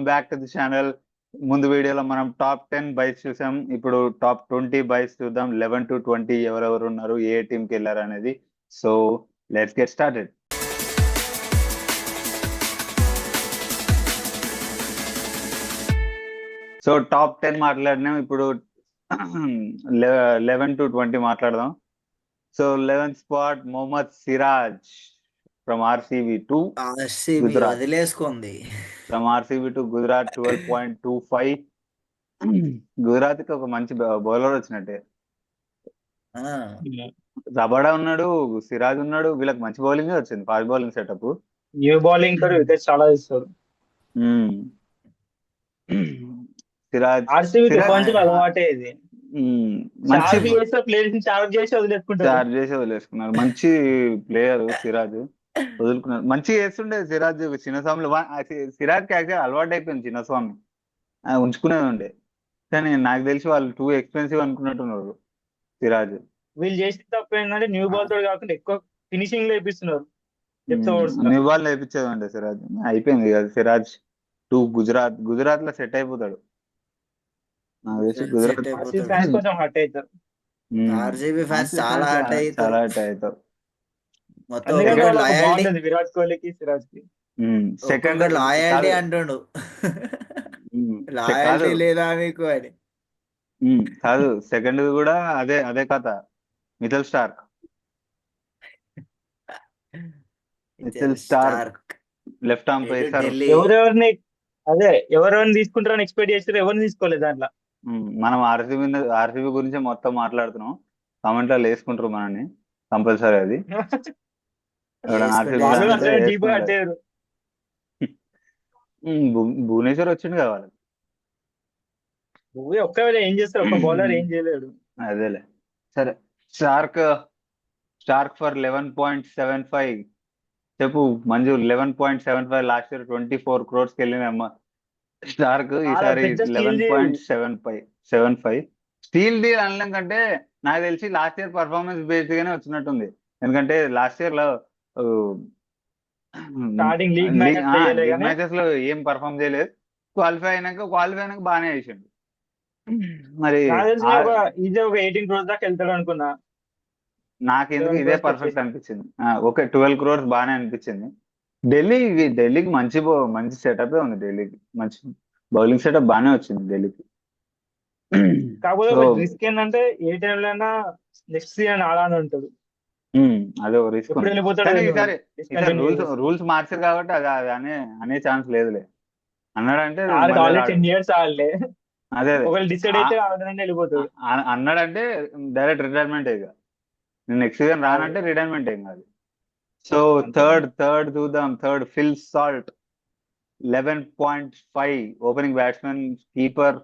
Back to the channel. ముందు వీడియోలో మనం టాప్ 10 బైస్ చూసాం. ఇప్పుడు టాప్ 20 బైస్ చూద్దాం. 11 to 20 ఎవరెవరు ఉన్నారు, ఏ టీమ్ కి వెళ్ళారు అనేది. So let's get started. So top 10 మాట్లాడినాం. ఇప్పుడు 11 to 20 మాట్లాడదాం. So 11th spot Mohammed Siraj from RCB to RCB Gujarat. వదిలేసుకుంది. From RCB to Gujarat 12.25. Gujarat కి ఒక మంచి బౌలర్ వచ్చినట్టే. ఆ, జబడా ఉన్నాడు, సిరాజ్ ఉన్నాడు, వీళ్ళకి మంచి బౌలింగ్ వచ్చింది, fast bowling setup. New bowling కూడా వికెట్స్ చాలా ఇస్తారు. సిరాజ్ ఆర్సీబీకి సిరాజ్ కొంచెం అలవాటే ఇది. మంచి చార్జ్ చేస్తే ప్లేయర్స్ ని చార్జ్ చేసి వదిలేసుకుంటారు. చార్జ్ చేసి వదిలేసుకున్నారు. మంచి ప్లేయర్ సిరాజ్, వదులుకున్నారు. మంచిగా చేస్తుండే సిరాజ్. చిన్నస్వామిలో సిరాజ్ కి యాక్చువల్ అలవాటు అయిపోయింది చిన్నస్వామి, ఉంచుకునేది ఉండే. కానీ నాకు తెలిసి వాళ్ళు టూ ఎక్స్పెన్సివ్ అనుకున్నట్టున్నారు సిరాజ్. వీళ్ళు చేసిన తప్పు ఏంటంటే న్యూ బాల్ తోడు కాకుండా ఎక్కువ ఫినిషింగ్ లో వేపిస్తున్నారు. న్యూ బాల్ వేయించేది ఉండే సిరాజ్. అయిపోయింది కదా సిరాజ్ టు గుజరాత్ లో సెట్ అయిపోతాడు నాకు తెలిసి. గుజరాత్ ఆర్సీబీ ఫ్యాన్స్ కొంచెం హర్ట్ అవుతారు. ఆర్సీబీ ఫ్యాన్స్ చాలా హర్ట్ చాలా అవుతారు. హర్ట్ అవుతారు. మొత్తం అందుకని ఒక్కొక్కటి వాళ్ళకి లాయల్టీ బాగుంటుంది విరాట్ కోహ్లీకి, సిరాజ్ కి. సెకండ్ ఒక్కొక్కటి లాయల్టీ అంటుండు. లాయల్టీ లేదా మీకు అని. కాదు, సెకండ్ కూడా అదే అదే కథ. Mitchell Starc left arm pacer. ఎవరెవరిని తీసుకుంటారని ఎక్స్పెక్ట్ చేస్తారు, ఎవరిని తీసుకోలేదు దాంట్లో. మనం ఆర్సీబీ గురించి మొత్తం మాట్లాడుతున్నాం. కామెంట్ లో వేసుకుంటారు మనని కంపల్సరీ. అది భువనేశ్వర్ వచ్చిండు కావాలి. ఒక్కవేళ ఏం చేస్తారు, ఒక బౌలర్ ఏం చేయలేడు. అదేలే. సరే, స్టార్క్ ఫర్ 11.75. చెప్పు మంజు. 11.75 లాస్ట్ ఇయర్ 24 crores కి వెళ్ళిన స్టార్క్ ఈసారి 11.75. స్టీల్ డీల్ అనడం కంటే నాకు తెలిసి లాస్ట్ ఇయర్ పర్ఫార్మెన్స్ బేస్డ్ గానే వచ్చినట్టుంది. ఎందుకంటే లాస్ట్ ఇయర్ లో లీగ్ మ్యాచెస్ లో ఏం పర్ఫార్మ్ చేయలేదు. క్వాలిఫై అయినాక బాగానే చేసిండు. మరి ఈజీ ఒక 18 crores దాకా వెళ్తాడు అనుకున్నా. నాకెందుకు ఇదే పర్ఫెక్ట్ అనిపించింది. ఓకే, 12 crores బాగానే అనిపించింది. ఢిల్లీకి మంచి సెటప్ ఉంది. ఢిల్లీకి మంచి బౌలింగ్ సెటప్ బాగానే వచ్చింది ఢిల్లీకి. కాకపోతే రిస్క్ ఏంటంటే ఏ టైంలో అయినా నెక్స్ట్ సీజన్ ఆడాలని ఉంటాడు. అదే రిస్క్. ఈసారి రూల్స్ మార్చారు కాబట్టి అది అనే ఛాన్స్ లేదులే. అన్నాడంటే అదే అన్నాడంటే డైరెక్ట్ రిటైర్మెంట్. ఇక నెక్స్ట్ సీజన్ రానంటే రిటైర్మెంట్ ఏం కాదు. సో థర్డ్ చూద్దాం. Third Phil Salt 11.5 opening batsmen. Keeper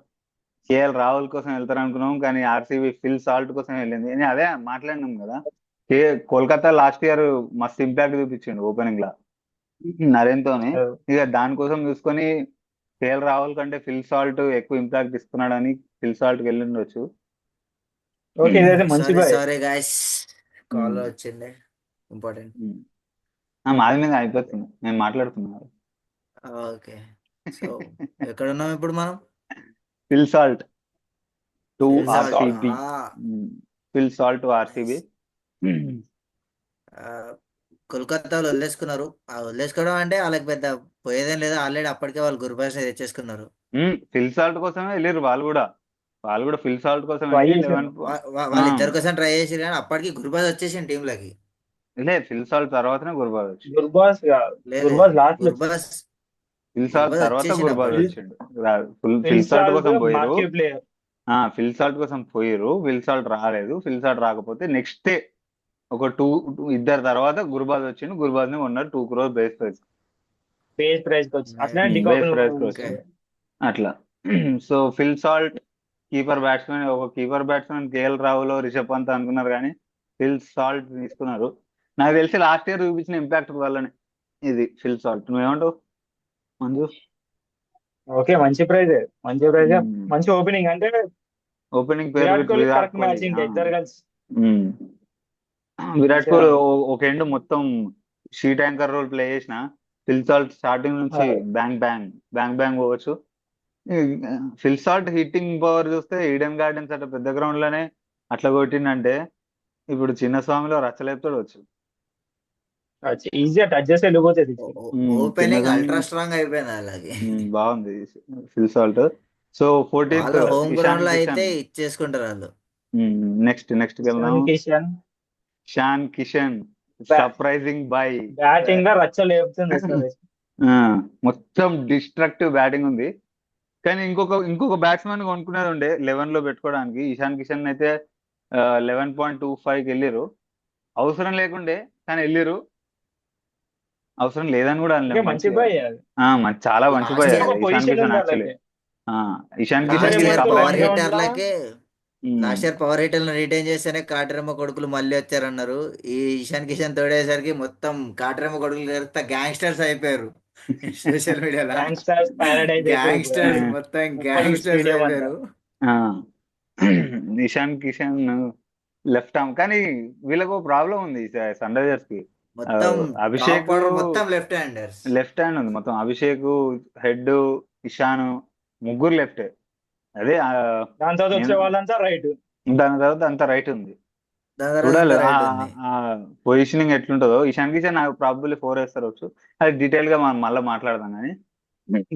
KL Rahul కోసం వెళ్తారు అనుకున్నాం, కానీ ఆర్సీబీ ఫిల్ సాల్ట్ కోసం వెళ్ళింది. నేను అదే మాట్లాడినాం కదా, కోల్కతా లాస్ట్ ఇయర్ మస్తు ఇంపాక్ట్ చూపించిండు ఓపెనింగ్ లా నరేన్తోనే. ఇక దానికోసం చూసుకొని కేఎల్ రాహుల్ కంటే ఫిల్ సాల్ట్ ఎక్కువ ఇంపాక్ట్ ఇస్తున్నాడని ఫిల్ సాల్ట్ కి వెళ్ళిండొచ్చు. సారీ గైస్, కాల్ వచ్చింది ఇంపార్టెంట్. మాది మీద అయిపోతుంది, నేను మాట్లాడుతున్నా. ఓకే, సో ఎక్కడ ఉన్నాం ఇప్పుడు మనం? Phil Salt to RCB. Phil Salt to RCB. కోల్కతాలో వదిలేసుకోవడం అంటే వాళ్ళకి పెద్ద పోయేదేం లేదా. ఆల్రెడీ అప్పటికే వాళ్ళు గురుబాస్ తెచ్చేసుకున్నారు. ఫిల్ సాల్ట్ కోసమే వెళ్ళారు వాళ్ళు కూడా ఫిల్ సాల్ట్ కోసం వాళ్ళు ఇద్దరి కోసం ట్రై చేసి, కానీ అప్పటికి గురుబాస్ వచ్చేసింది టీమ్ లకి. ఫిల్ సాల్ట్ తర్వాతనే గుర్బాజ్ వచ్చిండు. ఫిల్ సాల్ట్ తర్వాత గుర్బాజ్ వచ్చిండు. ఫిల్ సాల్ట్ కోసం పోయారు. ఫిల్ సాల్ట్ కోసం పోయారు. ఫిల్ సాల్ట్ రాలేదు. ఫిల్ సాల్ట్ రాకపోతే నెక్స్ట్ ఒక ఇద్దరు తర్వాత గుర్బాజ్ వచ్చిండు. గుర్బాజ్ ని కొన్నారు 2 crores బేస్ ప్రైస్ అట్లా. So Phil Salt keeper batsmen KL Rahul, Rishabh Pant అనుకున్నారు, కానీ ఫిల్ సాల్ట్ తీసుకున్నారు. నాకు తెలిసి లాస్ట్ ఇయర్ చూపించిన ఇంపాక్ట్ వల్లనే ఇది ఫిల్ సాల్ట్. నువ్వేమంటావు మంజు? ఓకే, మంచి ప్రైజ్, మంచి ఓపెనింగ్. అంటే ఓపెనింగ్ పేరు విరాట్ కోహ్లీ ఒక ఎండ్ మొత్తం షీట్ యాంకర్ రోల్ ప్లే చేసిన, ఫిల్ సాల్ట్ స్టార్టింగ్ నుంచి బ్యాంగ్ బ్యాంగ్ బ్యాంగ్ బ్యాంగ్ పోవచ్చు. ఫిల్ సాల్ట్ హిట్టింగ్ పవర్ చూస్తే ఈడెన్ గార్డెన్స్ అట్లా పెద్ద గ్రౌండ్ లోనే అట్లా కొట్టిండంటే ఇప్పుడు చిన్న స్వామిలో రచ్చలేపుతాడు వచ్చు. ఈజీగా టచ్ చేసి వెళ్ళిపోతుంది six. ఓపెనింగ్ చిన్నగా అల్ట్రా స్ట్రాంగ్ అయిపోయింది అలాగే. బాగుంది ఫిల్ సాల్ట్. సో 14th వాళ్ళ హోమ్ ఇషాన్ గ్రౌండ్ లో అయితే కిషన్. ఇచ్చేసుకుంటారు వాళ్ళు. నెక్స్ట్ వెళ్దాం. Kishan Ishan Kishan Ba- surprising by batting గా రచ్చ లేపుతుంది అసలు. మొత్తం డిస్ట్రక్టివ్ బ్యాటింగ్ ఉంది. కానీ ఇంకొక బ్యాట్స్మెన్ కొనుక్కునేది ఉండే 11 లో పెట్టుకోవడానికి. ఇషాన్ కిషన్ అయితే 11.25కి వెళ్ళిరు. అవసరం లేకుండే కానీ వెళ్ళిరు. అవసరం లేదని కూడా ఇంకా అనలేము. మంచి బాయ్ అది. చాలా మంచి Last పోయి year ఇషాన్ పొజిషన్ కిషన్ ఉంది యాక్చువల్లీ. వాళ్ళకి. ఇషాన్ Last కిషన్ year కి ఏమంటారు పవర్ one round లా హిట్టర్లకే లాస్ట్ ఇయర్ పవర్ హిట్టర్లను రిటైన్ చేస్తేనే కాటరేమో కొడుకులు మళ్ళీ వచ్చారన్నారు. ఈ ఇషాన్ కిషన్ తోడేసరికి మొత్తం కాటరేమో కొడుకులు కలిస్తే గ్యాంగ్స్టర్స్ అయిపోయారు. సోషల్ మీడియాలో గ్యాంగ్స్టర్స్ పారాడైజ్ గ్యాంగ్స్టర్స్ మొత్తం గ్యాంగ్స్టర్స్ స్టేడియం అంతా. అయిపోయారు. Ishan Kishan left arm. కానీ వీళ్ళకు ప్రాబ్లం ఉంది సన్ రైజర్స్ కి. మొత్తం అభిషేక్ టాప్ ఆర్డర్ మొత్తం లెఫ్ట్ హ్యాండర్స్. లెఫ్ట్ హ్యాండ్ ఉంది మొత్తం. అభిషేక్, హెడ్, ఇషాన్ ముగ్గురు లెఫ్ట్. అదే దాని తర్వాత వచ్చే వాళ్ళంతా రైట్. దాని తర్వాత అంత రైట్ ఉంది. చూడాలి పొజిషనింగ్ ఎట్లుంటుందో. ఇషాన్ కిషన్ ప్రాబబ్లీ 4 వేస్తారు. అది డీటెయిల్ గా మనం మళ్ళీ మాట్లాడదాం కానీ.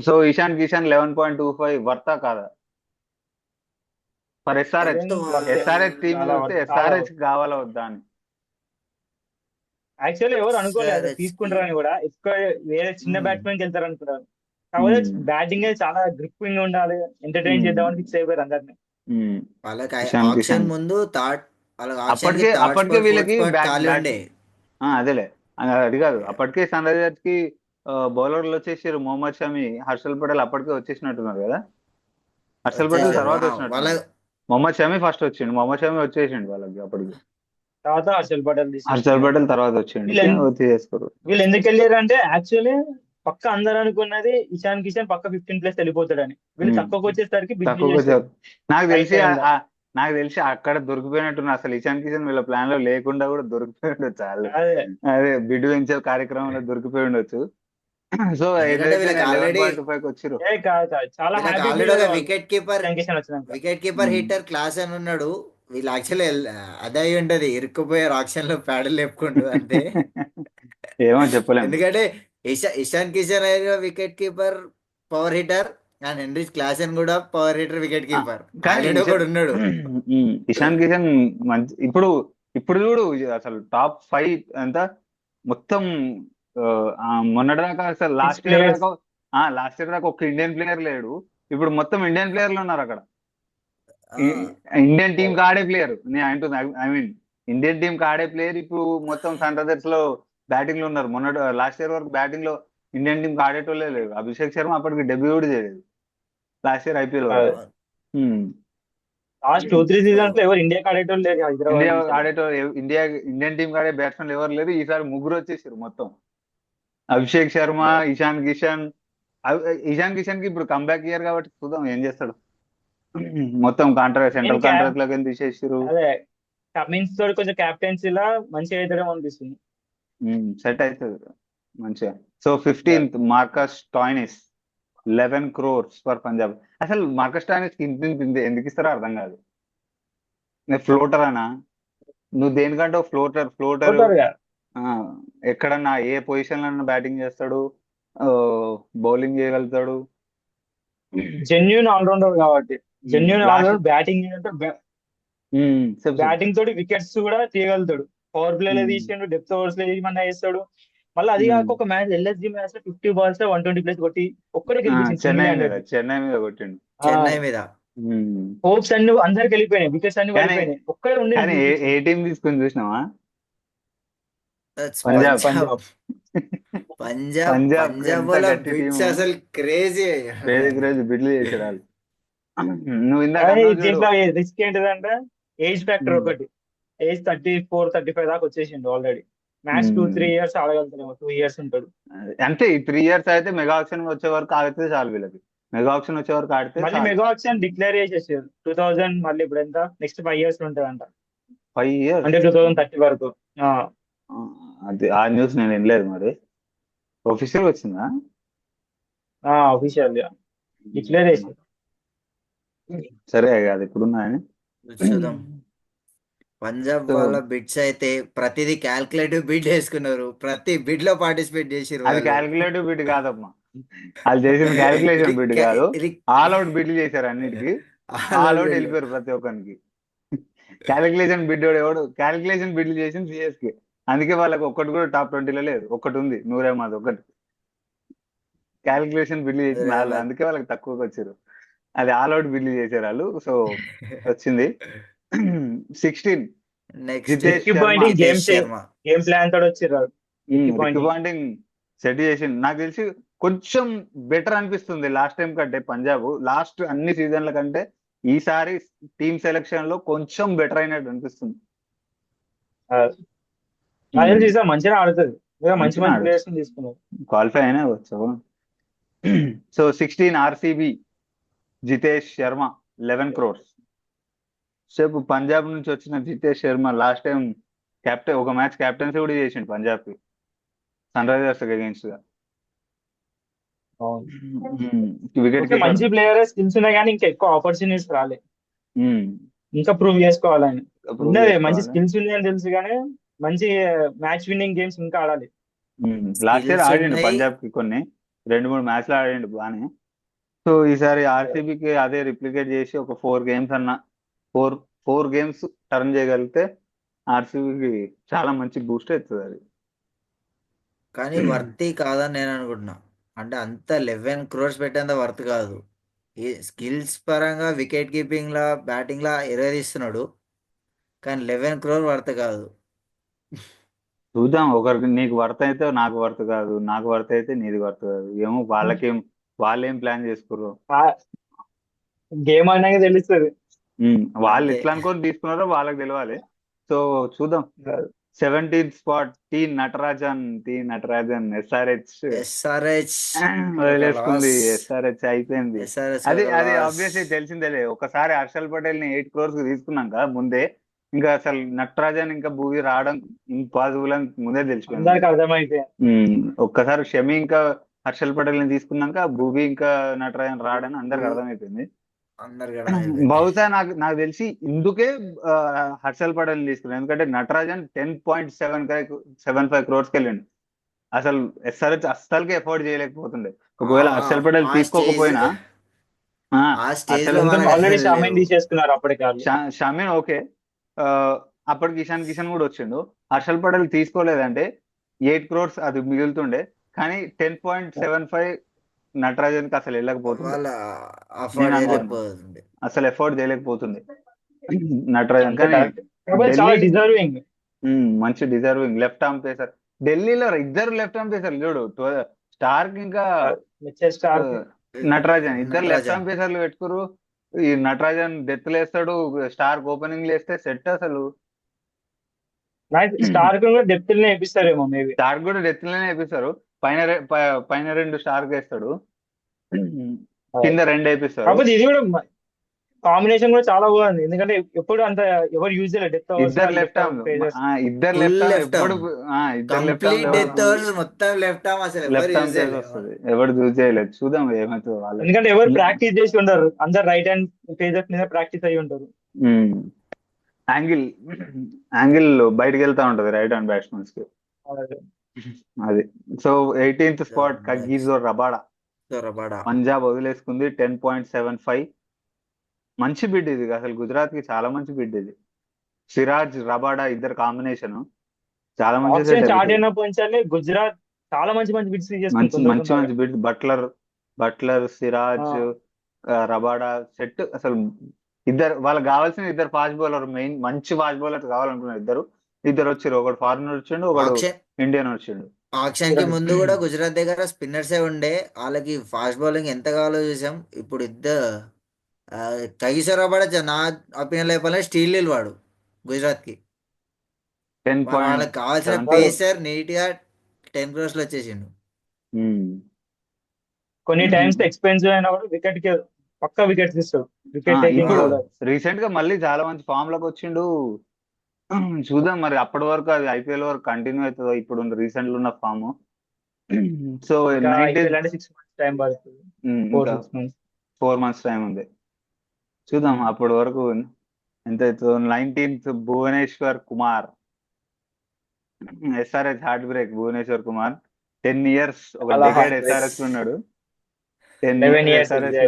సో ఇషాన్ కిషన్ 11.25 వర్తా కాదా ఫర్ ఎస్ఆర్హెచ్? ఎస్ఆర్హెచ్ టీమ్ చూస్తే ఎస్ఆర్హెచ్ కావాలా వద్దా అని. యాక్చువల్లీ ఎవరు అనుకోలేదు SRH తీసుకుంటారని కూడా. ఎక్కువ వేరే చిన్న Hmm. బ్యాట్స్మెన్ కి వెళ్తారు అనుకున్నారు. కాకపోతే బ్యాటింగ్ చాలా గ్రిప్పింగ్ ఉండాలి, ఎంటర్టైన్ చేద్దామని ఫిక్స్ అయిపోయారు అందరినీ. వాళ్ళకి ఇషాన్ ఆప్షన్ కిషన్ ముందు థర్డ్ వాళ్ళకి అప్పటికే వీళ్ళకి ఖాళీ ఉండే. అదేలే అది కాదు. అప్పటికే సన్ రైజర్స్ కి బౌలర్లు వచ్చేసారు. మొహమ్మద్ షమి, హర్షల్ పటేల్ అప్పటికే వచ్చేసినట్టున్నారు కదా. హర్షల్ పటేల్ వచ్చేసారు. తర్వాత వాళ్ళ వచ్చినట్టు. మొహమ్మద్ షమి ఫస్ట్ వచ్చిండు. మొహమ్మద్ షమి వచ్చేసిండు వాళ్ళకి అప్పటికి. తర్వాత హర్షల్ పటేల్ హర్షల్ పటేల్ తర్వాత వచ్చిండు. తీసేసుకోరు. వీళ్ళు ఎందుకు వెళ్ళారు అంటే యాక్చువల్లీ పక్క అందరూ అనుకున్నది ఇషాన్ కిషన్ పక్క 15+ వెళ్ళిపోతాడని. వీళ్ళు తక్కువకి వచ్చేసరికి బిగ్ తక్కువ చేశారు. నాకు తెలిసి అక్కడ దొరికిపోయినట్టున్నా. అసలు ఇషాన్ కిషన్ వీళ్ళ ప్లాన్ లో లేకుండా కూడా దొరికిపోయి ఉండొచ్చు. చాలా అదే అదే బిడ్ వెంచర్ కార్యక్రమంలో దొరికిపోయి ఉండొచ్చు. సో ఎందుకంటే వీళ్ళకి already- 11.25 వచ్చారు. కాదు చాలా వీళ్ళకి హ్యాపీ ఆల్రెడీ ఒక వికెట్ కీపర్ ఇషాన్ కిషన్ వచ్చినాక. హిట్టర్ క్లాస్ అని ఉన్నాడు. వీళ్ళు యాక్చువల్లీ అదే అయి ఉంటది, ఇరుక్కుపోయారు ఆక్షన్ లో ప్యాడల్ లేపుకుంటూ అంతే. ఏమో చెప్పలేము. ఎందుకంటే ఇషాన్ కిషన్ అయిన wicket keeper power hitter and Heinrich Klaasen కూడా పవర్ హిట్టర్ వికెట్ కీపర్. కానీ ఒకడు ఉన్నాడు. ఇషాన్ కిషన్ మంచి ఇప్పుడు చూడు అసలు టాప్ 5 అంత మొత్తం. మొన్నటిదాకా అసలు లాస్ట్ ఇయర్ దాకా ఒక ఇండియన్ ప్లేయర్ లేడు. ఇప్పుడు మొత్తం ఇండియన్ ప్లేయర్లు ఉన్నారు అక్కడ. ఇండియన్ టీం కి ఆడే ప్లేయర్ నేను అంటున్నా. ఐ మీన్ ఇండియన్ టీం కి ఆడే ప్లేయర్ ఇప్పుడు మొత్తం సన్ రైజర్స్ లో బ్యాటింగ్ లో ఉన్నారు. లాస్ట్ ఇయర్ వరకు బ్యాటింగ్ లో ఇండియన్ టీం కి ఆడేటోళ్ళే లేరు. అభిషేక్ శర్మ అప్పటికి డెబ్యూ కూడా చేయలేదు last year IPL. Last 2-3 seasons లో ఎవరు ఇండియాకి ఆడేటోళ్ళు లేరు హైదరాబాద్. ఇండియన్ టీం ఆడే బ్యాట్స్మెన్ ఎవరు లేరు. ఈసారి ముగ్గురు వచ్చేసారు మొత్తం. అభిషేక్ శర్మ, ఇషాన్ కిషన్ కి ఇప్పుడు కంబ్యాక్ ఇయర్ కాబట్టి చూద్దాం ఏం చేస్తాడు. మొత్తం సెంట్రల్ కాంట్రాక్ట్ లోకి తీసేసారు. అదే కమిన్స్ తోటి కొంచెం క్యాప్టెన్సీలా మంచిగా అవుతాడేమో అనిపిస్తుంది. సెట్ అవుతుంది మంచిగా. So 15th Marcus Stoinis 11 crores for Punjab. అసలు మార్కస్ స్టాయినిస్ కి ఇంత ఎందుకు ఇస్తారో అర్థం కాదు. ఫ్లోటర్ అనా? నువ్వు దేనికంటే ఫ్లోటర్ ఎక్కడన్నా ఏ పొజిషన్ లో బ్యాటింగ్ చేస్తాడు, బౌలింగ్ చేయగలుగుతాడు. జెన్యూన్ ఆల్రౌండర్ కాబట్టి. జెన్యూన్ ఆల్రౌండర్ బ్యాటింగ్ తోటి వికెట్స్ కూడా తీయగలుగుతాడు. పవర్ ప్లే లో తీసిండు, డెప్త్ ఓవర్స్ లో ఏమన్నా చేస్తాడు. మళ్ళీ అది కాక ఒక మ్యాచ్ LSG మ్యాచ్ లో 50 balls లో 120+ కొట్టి ఒక్కడే గెలిపించింది. చెన్నై మీద కొట్టిండు. చెన్నై మీద హోప్స్ అన్ని అందరికి వెళ్ళిపోయినాయి, వికెట్స్ అన్ని పడిపోయినాయి. ఒక్కడే ఉండి కానీ ఏ టీం తీసుకొని చూసినావా? పంజాబ్ అసలు క్రేజీ బిడ్లు చేసాడు వాళ్ళు. నువ్వు దీంట్లో రిస్క్ ఏంటిదంటే ఏజ్ ఫ్యాక్టర్ ఒకటి. ఏజ్ 34-35 దాకా వచ్చేసిండు ఆల్రెడీ. Match 2-3 years ఆడగలుగుతాడు. 2 years ఉంటాడు అంతే. ఈ 3 years అయితే మెగా ఆక్షన్ వచ్చే వరకు ఆగితే చాలు వీళ్ళకి. మెగా ఆక్షన్ వచ్చే వరకు ఆడితే మళ్ళీ మెగా ఆక్షన్ డిక్లేర్ చేసేసారు 2000. మళ్ళీ ఇప్పుడు ఎంత నెక్స్ట్ 5 years ఉంటదంట. 5 years అంటే 2030 వరకు. అది ఆ న్యూస్ నేను వినలేదు మరి. ఆఫీషియల్ వచ్చిందా? అఫీషియల్ గా డిక్లేర్ చేసి. సరే అది ఇప్పుడున్నా అని. చూద్దాం. పంజాబ్ సో వాళ్ళ బిడ్స్ అయితే ప్రతిదీ క్యాల్కులేటివ్ బిడ్ వేసుకున్నారు, ప్రతి బిడ్ లో పార్టిసిపేట్ చేసిర్రు అది వాళ్ళు. క్యాలిక్యులేటివ్ బిడ్ కాదమ్మా, వాళ్ళు చేసిన క్యాలిక్యులేషన్ బిడ్ కాదు, ఆల్ అవుట్ బిడ్లు చేశారు అన్నిటికీ, ఆల్ అవుట్ వెళ్ళిపోయారు ప్రతి ఒక్కరికి. క్యాలిక్యులేషన్ బిడ్ ఎవడు క్యాలిక్యులేషన్ బిడ్లు చేసింది సిఎస్కే, అందుకే వాళ్ళకి ఒక్కటి కూడా టాప్ 20లో లేదు. ఒక్కటి ఉంది, నూరేమాది ఒకటి క్యాలిక్యులేషన్ బిడ్లు చేసింది వాళ్ళు, అందుకే వాళ్ళకి తక్కువకి వచ్చారు. అది ఆల్ అవుట్ బిడ్లు చేశారు వాళ్ళు. సో వచ్చింది 16 next Jitesh Ricky Sharma. Ponting Jitesh Sharma. Game plan తోటి వచ్చిర్రు Ricky Rick Ponting. Ponting set చేసింది. నాకు తెలిసి కొంచెం బెటర్ అనిపిస్తుంది లాస్ట్ టైం కంటే. పంజాబ్ లాస్ట్ అన్ని సీజన్ల కంటే ఈసారి టీమ్ సెలెక్షన్ లో కొంచెం బెటర్ అయినట్టు అనిపిస్తుంది. నాకు తెలిసి ఈసారి మంచిగా ఆడుతుంది, మంచి మంచిగా మంచి ఆడచ్చు, ప్లేయర్స్ తీసుకున్నారు. క్వాలిఫై అయినా వచ్చు. So 16 RCB, Jitesh Sharma 11 crores. సేపు పంజాబ్ నుంచి వచ్చిన జితేష్ శర్మ లాస్ట్ టైం ఒక మ్యాచ్ కెప్టెన్సీ కూడా చేసిండు పంజాబ్ కి, సన్ రైజర్స్ అగేన్స్ట్ గా. Wicket okay, keeper. మంచి ప్లేయర్ స్కిల్స్ ఉన్నాయి కానీ ఇంకా ఎక్కువ ఆపర్చునిటీస్ రాలే, ఇంకా ప్రూవ్ చేసుకోవాలని. ప్రూవ్ ఉన్నది మంచి చేసుకోవాలి. స్కిల్స్ ఉన్నాయని తెలుసు కానీ మంచి మ్యాచ్ విన్నింగ్ గేమ్స్ ఇంకా ఆడాలి. లాస్ట్ ఇయర్ స్కిల్స్ ఆడిండు ఉన్నాయి. పంజాబ్ కి కొన్ని 2-3 మ్యాచ్లు ఆడిండు బానే. సో ఈసారి ఆర్సీబీకి అదే రిప్లికేట్ చేసి ఒక 4 గేమ్స్ అన్న, ఫోర్ 4 గేమ్స్ టర్న్ చేయగలిగితే ఆర్సీబీకి చాలా మంచి బూస్ట్ అవుతుంది అది. కానీ వర్తి కాదని నేను అనుకుంటున్నా. అంటే అంత 11 crores పెట్టేంత వర్త్ కాదు. ఈ స్కిల్స్ పరంగా వికెట్ కీపింగ్ లా బ్యాటింగ్ లా ఎరగదీస్తున్నాడు, కానీ 11 crore వర్త్ కాదు. చూద్దాం, ఒకరికి నీకు వర్త్ అయితే నాకు వర్త్ కాదు, నాకు వర్త్ అయితే నీది వర్త్ కాదు. ఏమో వాళ్ళేం ప్లాన్ చేసుకుర్రు. గేమ్ అన్నాక తెలుస్తుంది. వాళ్ళు అంతే. ఎట్లా అనుకొని తీసుకున్నారో వాళ్ళకి తెలియాలి. సో చూద్దాం. 17th spot T Natarajan SRH SRH వదిలేసుకుంది. ఎస్ఆర్హెచ్ అయిపోయింది. ఎస్ఆర్హెచ్ అది అది లాస్. ఆబ్వియస్లీ తెలిసిందేలే. ఒకసారి హర్షల్ పటేల్ ని 8 crores తీసుకున్నాక ముందే ఇంకా అసలు నటరాజన్ ఇంకా భూవి రావడం ఇంపాసిబుల్ అని ముందే తెలిసిపోయింది. అందరికి అర్థమైపోయింది. ఒక్కసారి షమి ఇంకా హర్షల్ పటేల్ ని తీసుకున్నాక భూవి ఇంకా నటరాజన్ రావడని అందరికి అర్థమైపోయింది. అందరికి అర్థమైపోయింది. బహుశా నాకు తెలిసి ఇందుకే హర్షల్ పటేల్ తీసుకున్నాను, ఎందుకంటే నటరాజన్ 10.75 crores వెళ్ళిండు. అసలు ఎస్ఆర్హెచ్ అస్సలకి ఎఫోర్డ్ చేయలేకపోతుండే. ఒకవేళ హర్షల్ పటేల్ ఆ తీసుకోకపోయినా స్టేజ్ అసలు లో వాళ్ళకి ఆల్రెడీ అసలు షామీన్ లేవు. తీసేసుకున్నారు అప్పటికి వాళ్ళు. షమీన్ ఓకే, అప్పటికి కిషన్ కూడా వచ్చిండు. హర్షల్ పటేల్ తీసుకోలేదంటే 8 crores అది మిగులుతుండే, కానీ 10.75 నటరాజన్ కి అసలు వెళ్ళకపోతుండే. వాళ్ళ నేను అఫోర్డ్ అనుకున్నా చేయలేకపోతుంది. అసలు ఎఫోర్డ్ చేయలేకపోతుంది నటరాజన్. అంతే కానీ కరెక్ట్, కాకపోతే చాలా ఢిల్లీ డిజర్వింగ్. మంచి డిజర్వింగ్ లెఫ్ట్ ఆర్మ్ పేసర్. ఢిల్లీలో ఇద్దరు లెఫ్ట్ ఆర్మ్ పేసర్ చూడు, స్టార్క్ ఇంకా స్టార్ నటరాజన్, ఇద్దరు లెఫ్ట్ నటరాజన్ ఆర్మ్ పేసర్లు పెట్టుకురు. ఈ నటరాజన్ డెత్ లేస్తాడు, స్టార్క్ ఓపెనింగ్ లేస్తే సెట్ అసలు. స్టార్ కూడా డెప్త్ లోనే వేపిస్తారేమో మేబీ. స్టార్క్ కూడా డెత్ లోనే వేపిస్తారు. పైన 2 స్టార్క్ వేస్తాడు, కింద 2 వేపిస్తారు. కాకపోతే ఇది కూడా కాంబినేషన్ కూడా చాలా బాగుంది, ఎందుకంటే ఎప్పుడు అంత ఎవరు యూజ్ చేయలేదు డెప్త్ ఇద్దరు లెఫ్ట్ ఆర్మ్ ఫుల్ లెఫ్ట్ ఎప్పుడు ఆర్మ్ ఇద్దరు left complete arm death overs మొత్తం లెఫ్ట్ ఆర్మ్ అసలు ఎవరు లెఫ్ట్ ఆర్మ్ యూజ్ పేస్ చేయలేదు. వస్తుంది, ఎవరు చూస్ చేయలేదు. చూద్దాం ఏమవుతుందో వాళ్ళు. ఎందుకంటే ఎవరు ప్రాక్టీస్ చేసి ఉండరు, అందరు రైట్ హ్యాండ్ పేజెస్ మీద ప్రాక్టీస్ అయ్యి ఉంటారు. యాంగిల్ బయటకు వెళ్తా ఉంటది రైట్ హ్యాండ్ బ్యాట్స్మెన్స్ కి అది. So 18th spot Kagiso Rabada, Punjab వదిలేసుకుంది 10.75. మంచి బిడ్ ఇది, అసలు గుజరాత్ కి చాలా మంచి బిడ్ ఇది. సిరాజ్ రబాడా ఇద్దరు కాంబినేషన్ చాలా మంచి ఆప్షన్ సెట్ స్టార్ట్ అయిపోతుంది. అయినప్పటి నుంచి గుజరాత్ చాలా మంచి మంచి బిట్స్ మంచి bid. Buttler Siraj Rabada set అసలు. వాళ్ళకి కావాల్సిన ఇద్దరు ఫాస్ట్ బౌలర్, మెయిన్ మంచి ఫాస్ట్ బౌలర్ కావాలనుకున్నారు. ఇద్దరు వచ్చారు, ఒకడు ఫారినర్ వచ్చిండు, ఒకడు ఇండియన్ వచ్చిండు. ఆక్షన్ కి ముందు కూడా గుజరాత్ దగ్గర స్పిన్నర్సే ఉండే, వాళ్ళకి ఫాస్ట్ బౌలింగ్ ఎంత కావాలో చూసాం. ఇప్పుడు కగిసో రబాడా నా ఒపీనియన్ లేకపోతే స్టీల్ వాడు గుజరాత్ కి. వాళ్ళకి కావాల్సిన పేసర్ నీట్ గా 10 crores లో వచ్చేసిండు. కొన్ని టైమ్స్ ఎక్స్పెన్సివ్ అయినా కూడా వికెట్ కి పక్కా వికెట్స్ ఇస్తాడు. వికెట్ రీసెంట్ గా మళ్ళీ చాలా మంచి ఫామ్ లోకి వచ్చిండు. చూద్దాం మరి అప్పటి వరకు అది ఐపీఎల్ వరకు కంటిన్యూ అవుతుందో ఇప్పుడు రీసెంట్ లో ఉన్న ఫామ్. సో ఇంకా 19th ఐపీఎల్ అంటే 6 months టైం పడుతుంది, ఇంకా 6 months. 4 months టైం ఉంది. చూద్దాం అప్పటి వరకు ఎంత అవుతుందో. 19th Bhuvneshwar Kumar, SRH heart break. Bhuvneshwar Kumar 10 years, ఒక చాలా డెకేడ్ heartbreak. ఎస్ఆర్హెచ్ లో ఉన్నాడు. 10 11 years years ఎస్ఆర్హెచ్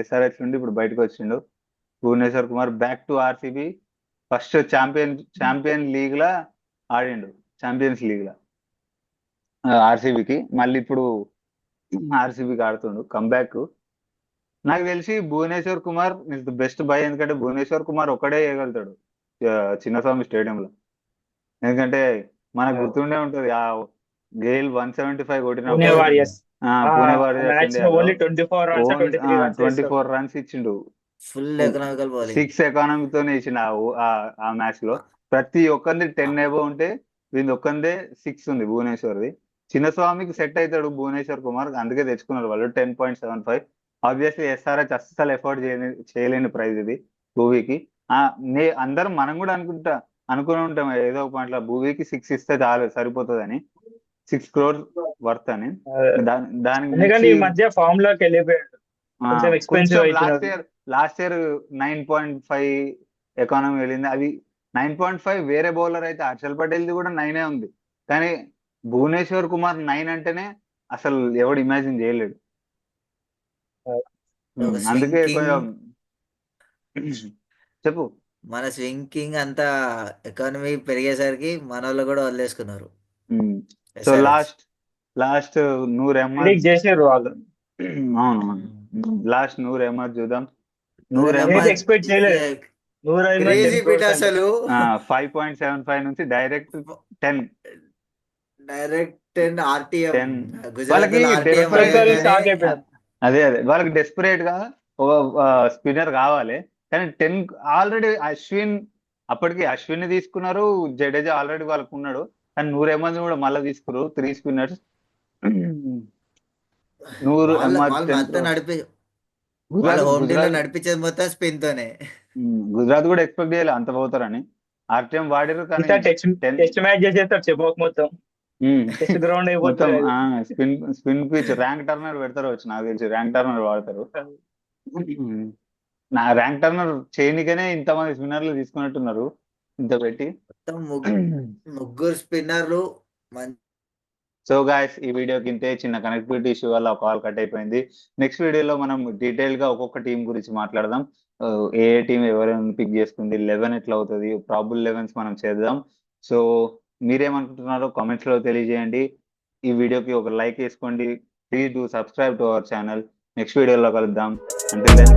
exactly. నుండి ఇప్పుడు బయటకు వచ్చిండు. Bhuvneshwar Kumar back to RCB. First champion league లా ఆడిండు, ఛాంపియన్స్ లీగ్ లా ఆర్సీబీకి. మళ్ళీ ఇప్పుడు ఆర్సీబీకి ఆడుతుండు కంబ్యాక్. నాకు తెలిసి Bhuvneshwar Kumar is the best buy, ఎందుకంటే భువనేశ్వర్ కుమార్ ఒక్కడే వేయగలుగుతాడు చిన్నస్వామి స్టేడియంలో. ఎందుకంటే మనకు గుర్తుండే ఉంటది ఆ గేల్ 175 పుణే కొట్టినప్పుడు వారియర్స్ పూణే వారియర్స్ మ్యాచ్ లో ఇండియాలో ఓన్లీ 24 runs, 23 runs 24 runs ఇచ్చిండు. Full economical bowling. 6 ఎకానమీతోనే ఇచ్చిన ఆ మ్యాచ్ లో. ప్రతి ఒక్కరిది 10 ఎబో ఉంటే వీళ్ళది ఒక్కరిదే 6 ఉంది భువనేశ్వర్ది. చిన్నస్వామికి సెట్ అవుతాడు భువనేశ్వర్ కుమార్, అందుకే తెచ్చుకున్నారు వాళ్ళు 10.75. ఆబ్వియస్లీ ఎస్ఆర్హెచ్ అస్సలు ఎఫోర్డ్ చేయలేని ప్రైజ్ ఇది భూవీకి. అందరం మనం కూడా అనుకుని ఉంటాం ఏదో ఒక పాయింట్ లో భూవీకి 6 ఇస్తే చాలు సరిపోతుందని, 6 crores వర్త్ అని. దానికి ఎందుకంటే ఈ మధ్య ఫామ్ లోకి వెళ్ళిపోయాడు, కొంచెం ఎక్స్పెన్సివ్ అవుతున్నాడు. లాస్ట్ ఇయర్ 9.5 ఎకానమీ వెళ్ళింది. అది 9.5 వేరే బౌలర్ అయితే హర్షల్ పటేల్ది కూడా 9 ఉంది, కానీ భువనేశ్వర్ కుమార్ 9 అంటేనే అసలు ఎవడు ఇమాజిన్ చేయలేడు. అందుకే కొంచెం చెప్పు. మన స్వింగ్ కింగ్ అంతా ఎకానమీ పెరిగేసరికి మన వాళ్ళు కూడా వదిలేసుకున్నారు. సో లాస్ట్ 100 Predict చేసారు వాళ్ళు. అవును, లాస్ట్ 100 చూద్దాం. 100 ఎక్స్పెక్ట్ చేయలేదు. 100 క్రేజీ బిట్ అసలు. 5.75 నుంచి డైరెక్ట్ 10 ఆర్టీఎం 10. వాళ్ళకి షాక్ అయిపోయారు. అదే వాళ్ళకి డెస్పరేట్ గా ఒక స్పిన్నర్ కావాలి, కానీ 10 ఆల్రెడీ అప్పటికి అశ్విన్ ని తీసుకున్నారు, జడేజా ఆల్రెడీ వాళ్ళకు ఉన్నాడు, కానీ 100 ఎమ్మెల్యే కూడా మళ్ళీ తీసుకున్నారు 3 spinners. 100 నడిపించేది మొత్తం స్పిన్ తోనే. గుజరాత్ కూడా ఎక్స్పెక్ట్ చేయాలి అంత పోతారని. ఆర్టీఎం వాడారు కానీ టెస్ట్ మ్యాచ్ చేసేస్తారు చెప్పక మొత్తం. టెస్ట్ గ్రౌండ్ మొత్తం స్పిన్ పిచ్. ర్యాంక్ టర్నర్ పెడతారు వచ్చి, నాకు తెలిసి ర్యాంక్ టర్నర్ వాడతారు. నా ర్యాంక్ టర్నర్ చేయనికనే ఇంతమంది స్పిన్నర్లు తీసుకున్నట్టున్నారు ఇంత పెట్టి. ముగ్గురు స్పిన్నర్లు. సో గాయస్, ఈ వీడియోకి ఇంతే. చిన్న కనెక్టివిటీ ఇష్యూ వల్ల కాల్ కట్ అయిపోయింది. నెక్స్ట్ వీడియోలో మనం డీటెయిల్ గా ఒక్కొక్క టీం గురించి మాట్లాడదాం. ఏ టీం ఎవరైనా పిక్ చేసుకుంది, 11 ఎట్లా అవుతుంది, ప్రాబుల్ 11s మనం చేద్దాం. సో మీరేమనుకుంటున్నారో కామెంట్స్ లో తెలియజేయండి. ఈ వీడియోకి ఒక లైక్ వేసుకోండి. Please do subscribe to our channel. Next వీడియోలో కలుద్దాం. Until then.